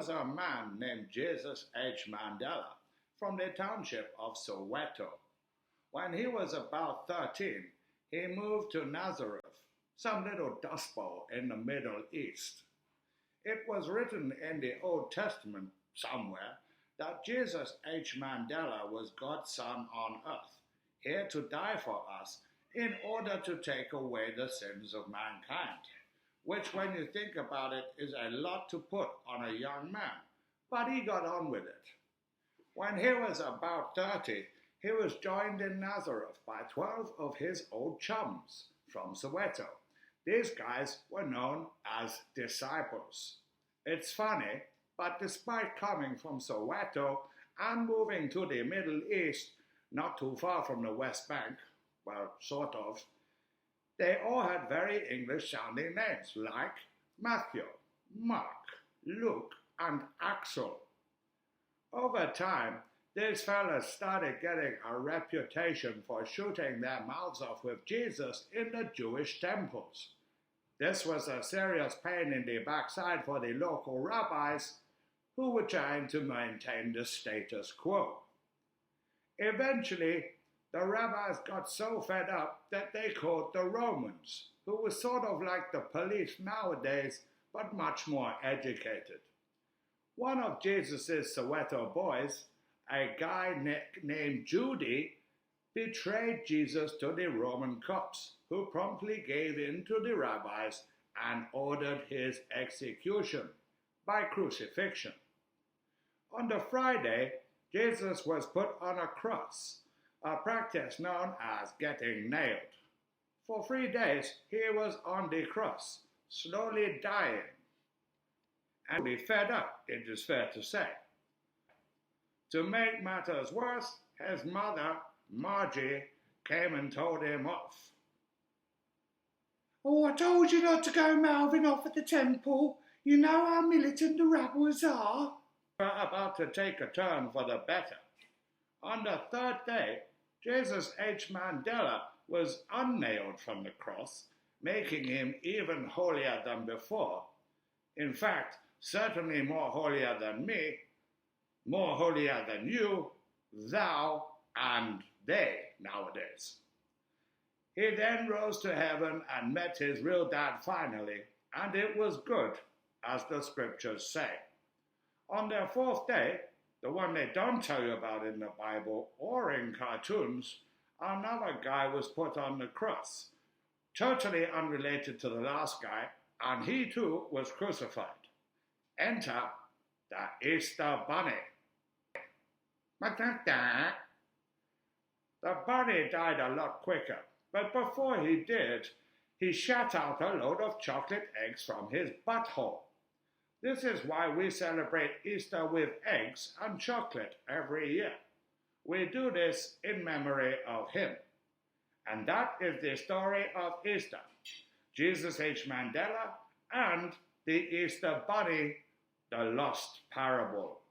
was a man named Jesus Mandela from the township of Soweto. When he was about 13, he moved to Nazareth, some little dust bowl in the Middle East. It was written in the Old Testament somewhere that Jesus Mandela was God's Son on earth, here to die for us in order to take away the sins of mankind, which, when you think about it, is a lot to put on a young man, but he got on with it. When he was about 30, he was joined in Nazareth by 12 of his old chums from Soweto. These guys were known as disciples. It's funny, but despite coming from Soweto and moving to the Middle East, not too far from the West Bank, well, sort of, they all had very English-sounding names like Matthew, Mark, Luke, and Axel. Over time, these fellas started getting a reputation for shooting their mouths off with Jesus in the Jewish temples. This was a serious pain in the backside for the local rabbis, who were trying to maintain the status quo. Eventually, the rabbis got so fed up that they called the Romans, who were sort of like the police nowadays, but much more educated. One of Jesus' Soweto boys, a guy named Judy, betrayed Jesus to the Roman cops, who promptly gave in to the rabbis and ordered his execution by crucifixion. On the Friday, Jesus was put on a cross, a practice known as getting nailed. For 3 days, he was on the cross, slowly dying, and be fed up, it is fair to say. To make matters worse, his mother, Margie, came and told him off. "Oh, I told you not to go mouthing off at the temple. You know how militant the rebels are." Were about to take a turn for the better. On the third day, Jesus Mandela was unnailed from the cross, making him even holier than before. In fact, certainly more holier than me, more holier than you, thou, and they nowadays. He then rose to heaven and met his real dad finally, and it was good, as the scriptures say. On their fourth day, the one they don't tell you about in the Bible or in cartoons, another guy was put on the cross, totally unrelated to the last guy, and he too was crucified. Enter the Easter Bunny. The bunny died a lot quicker, but before he did, he shat out a load of chocolate eggs from his butthole. This is why we celebrate Easter with eggs and chocolate every year. We do this in memory of him. And that is the story of Easter, Jesus Mandela, and the Easter Bunny, the Lost Parable.